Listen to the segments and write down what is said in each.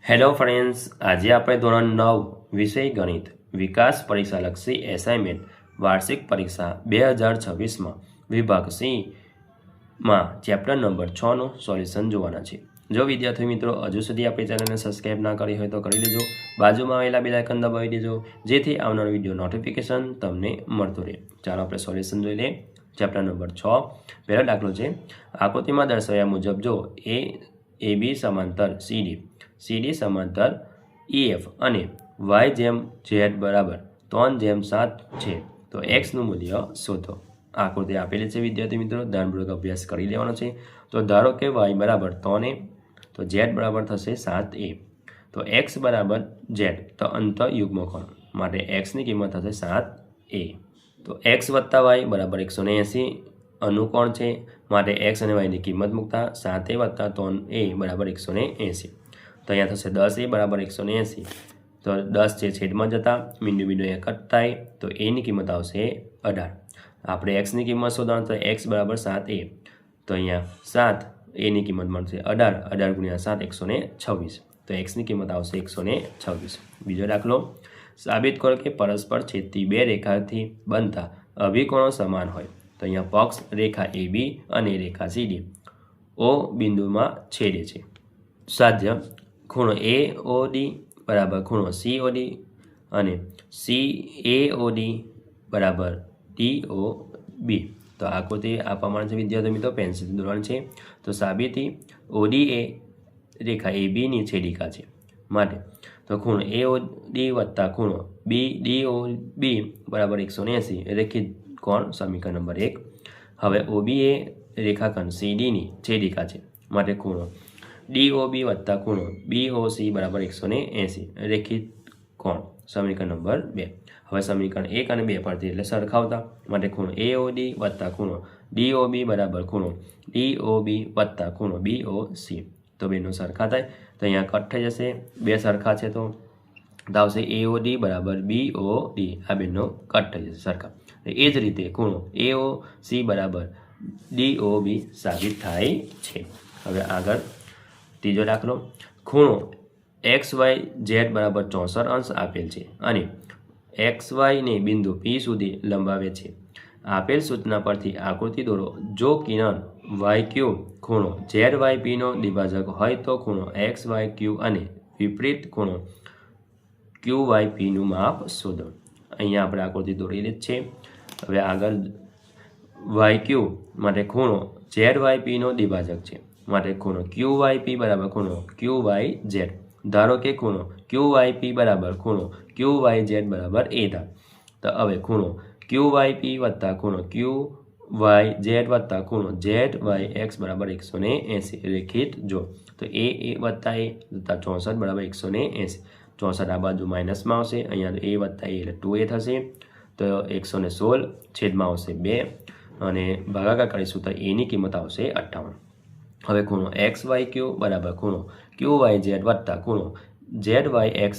Hello friends, આજે આપણે ધોરણ 9 વિષય ગણિત વિકાસ પરીક્ષાલક્ષી એસાઇનમેન્ટ વાર્ષિક પરીક્ષા 2026માં વિભાગ સીમાં ચેપ્ટર નંબર 6નું સોલ્યુશન જોવાના છે। જો વિદ્યાર્થી મિત્રો હજુ સુધી આપણી ચેનલને સબસ્ક્રાઇબ ના કરી હોય તો કરી લેજો, બાજુમાં આવેલા બેલ આઇકન દબાવી દેજો જેથી આવનાર વિડીયો નોટિફિકેશન તમને મળતું રહે। ચાલો આપણે સોલ્યુશન જોઈ લઈએ। ચેપ્ટર નંબર 6 પહેલો દાખલો છે, આકૃતિમાં દર્શાવ્યા મુજબ જો AB સમાંતર CD સમાંતર EF અને Y જેમ Z બરાબર 3/7 છે તો X નું મૂલ્ય શોધો। આકૃતિ આપેલી છે વિદ્યાર્થી મિત્રો, ધ્યાનપૂર્વક અભ્યાસ કરી લેવાનો છે। તો ધારો કે Y બરાબર 3A તો Z બરાબર થશે 7A, તો X બરાબર Z તો અંતર યુગ્મકોણ માટે X ની કિંમત થશે 7A। તો X વત્તા Y બરાબર 180 અનુકોણ છે માટે X અને Y ની કિંમત મૂકતા 7A વત્તા 3A બરાબર 180, તો અહીંયા થશે 10A બરાબર 180, તો 10 છે છેદમાં જતા બિંદુ અહીંયા કટ થાય તો A ની કિંમત આવશે 18। આપણે X ની કિંમત શોધવાનું તો X બરાબર 7A, તો અહીંયા 7A ની કિંમત મળશે 18 ગુણ્યા 7 126, તો X ની કિંમત આવશે 126। બીજો દાખલો, સાબિત કરો કે પરસ્પર છેદતી બે રેખાથી બનતા અભિકોણો સમાન હોય। તો અહીંયા પક્ષ રેખા AB અને રેખા CD O બિંદુમાં છેદે છે। સાધ્ય ખૂણો AOD બરાબર ખૂણો COD અને CAOD બરાબર DOB। તો આકૃતિ આ પ્રમાણે છે વિદ્યાર્થી મિત્રો, પેન્સિલથી દોરવાની છે। તો સાબિતી OD એ રેખા AB ની છેદિકા છે માટે તો ખૂણો AOD વત્તા ખૂણો BDOB બરાબર 180 રેખિત કોણ સમીકરણ નંબર 1। હવે OB એ રેખાખંડ CD ની છેદિકા છે માટે ખૂણો DOB વત્તા ખૂણો BOC બરાબર 180 રેખિત કોણ સમીકરણ નંબર 2। હવે સમીકરણ 1 અને 2 પરથી એટલે સરખાવતા માટે ખૂણો AOD વત્તા ખૂણો DOB બરાબર ખૂણો DOB વત્તા ખૂણો BOC, તો બેનો સરખા થાય તો અહીંયા કટ થઈ જશે, બે સરખા છે તો આવશે AOD બરાબર BOD, આ બેનો કટ થઈ જશે સરખા। એ જ રીતે ખૂણો AOC બરાબર DOB સાબિત થાય છે। હવે આગળ ત્રીજો દાખલો, ખૂણો XYZ બરાબર 64 અંશ આપેલ છે અને XY ને બિંદુ P સુધી લંબાવે છે। આપેલ સૂચના પરથી આકૃતિ દોરો, જો કિરણ YQ ખૂણો ZYP નો દ્વિભાજક હોય તો ખૂણો XYQ અને વિપરીત ખૂણો QYP નું માપ શોધો। અહીંયા આપણે આકૃતિ દોરેલી જ છે। હવે આગળ YQ માટે ખૂણો ZYP નો દ્વિભાજક છે માટે ખૂણો QYP બરાબર ખૂણો QYZ। ધારો કે ખૂણો QYP બરાબર ખૂણો QYZ બરાબર A થાય, તો હવે ખૂણો QYP વત્તા ખૂણો QYZ વત્તા ખૂણો ZYX બરાબર 180 રેખિત જો, તો A વત્તા A 64 બરાબર 180, 64 આ બાજુ માઇનસમાં આવશે, અહીંયા A વત્તા A એટલે 2A થશે, તો 116 છેદમાં આવશે 2 અને ભાગાકાર કરીશું તો A ની કિંમત આવશે 58। હવે ખૂણો XYQ બરાબર ખૂણો QYZ વત્તા ખૂણો ZYX,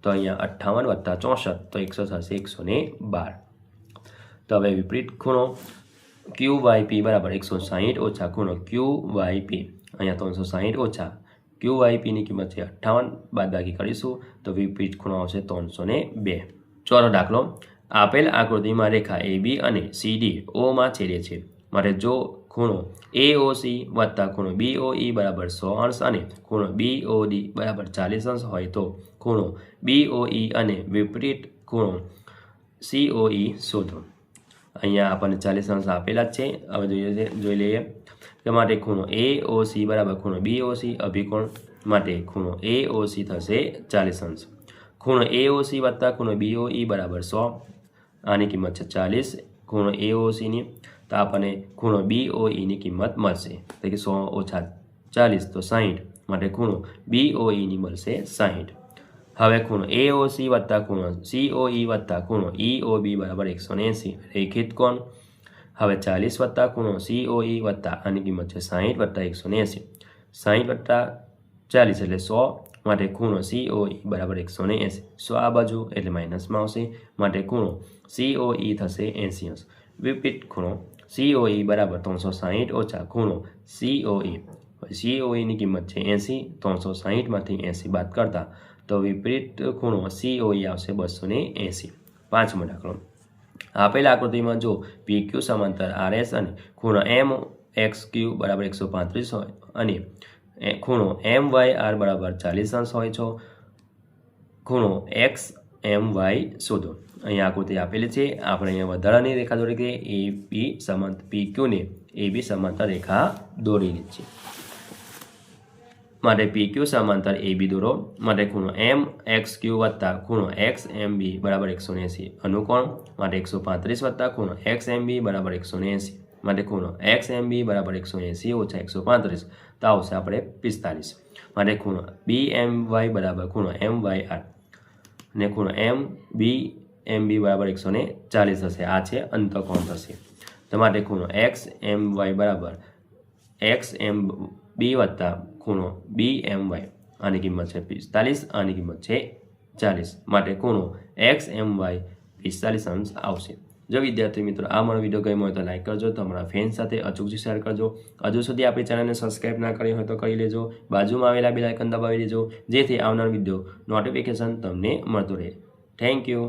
તો અહીંયા 58 વત્તા 64 તો 100 થશે 112। તો હવે વિપરીત ખૂણો QYP બરાબર 160 ઓછા ખૂણો QYP, અહીંયા 360 ઓછા QYP ની કિંમત છે 58, બાદબાકી કરીશું તો વિપરીત ખૂણો આવશે 302। ચોથો દાખલો, આપેલ આકૃતિમાં રેખા AB અને CD O માં છેદે છે માટે જો ખૂણો AOC વત્તા ખૂણો BOE બરાબર 100 અંશ અને ખૂણો BOD બરાબર 40 અંશ હોય તો ખૂણો BOE અને વિપરીત ખૂણો COE શોધો। અહીંયા આપણને 40 અંશ આપેલા જ છે। હવે જોઈ લઈએ કે માટે ખૂણો AOC બરાબર ખૂણો BOC અભિકોણ માટે ખૂણો AOC થશે 40 અંશ, ખૂણો AOC વત્તા ખૂણો BOE બરાબર 100, આની કિંમત છે 40 ખૂણો AOC ની, તો આપણને ખૂણો BOE ની કિંમત મળશે એટલે કે 100 ઓછા 40 તો 60 માટે ખૂણો BOE ની મળશે 60। હવે ખૂણો AOC વત્તા ખૂણો COE વત્તા ખૂણો EOB બરાબર 180 રેખિત કોણ। હવે 40 વત્તા ખૂણો COE વત્તા આની કિંમત છે 60 વત્તા 180, 60 વત્તા 40 એટલે 100 માટે ખૂણો COE બરાબર 180, 100 આ બાજુ એટલે માઇનસમાં આવશે માટે ખૂણો COE થશે 80 અંશ। વિપરીત ખૂણો COE બરાબર 360 ઓછા ખૂણો COE COEની કિંમત છે 80, 360માંથી 80 બાદ કરતા તો વિપરીત ખૂણો COE આવશે 280. 5મો દાખલો. આપેલ આકૃતિમાં જો PQ સમાંતર RS અને ખૂણો MXQ બરાબર 135 હોય અને ખૂણો MYR બરાબર 40 અંશ હોય તો ખૂણો XMY શોધો. અહીંયા આકૃતિ આપેલી છે. આપણે અહીંયા વધારાની રેખા દોરી કે PQ ને AB સમાંતર રેખા દોરેલી છે. માટે PQ સમાંતર AB દોરો. માટે ખૂણો MXQ વત્તા ખૂણો XMB બરાબર 180 અનુકોણ. માટે 135 વત્તા ખૂણો XMB બરાબર 180. માટે ખૂણો XMB બરાબર 180 ઓછા 135 તો આવશે આપણે 45. માટે ખૂણો BMY બરાબર ખૂણો MYR અને ખૂણો MB બરાબર 140 થશે. આ છે અંતઃકોણ થશે. તો માટે ખૂણો XMY બરાબર XMB વત્તા ખૂણો BMY આની કિંમત છે 45, આની કિંમત છે 40. માટે ખૂણો XMY 45 અંશ આવશે. જો વિદ્યાર્થી મિત્રો આ મારો વિડીયો ગમ્યો હોય તો લાઈક કરજો, તમારા ફ્રેન્ડ સાથે અચૂકથી શેર કરજો. હજુ સુધી આપણી ચેનલને સબસ્ક્રાઈબ ના કરી હોય તો કરી લેજો. બાજુમાં આવેલા બેલ આઇકન દબાવી દેજો જેથી આવનાર વિડીયો નોટિફિકેશન તમને મળતું રહે. Thank you.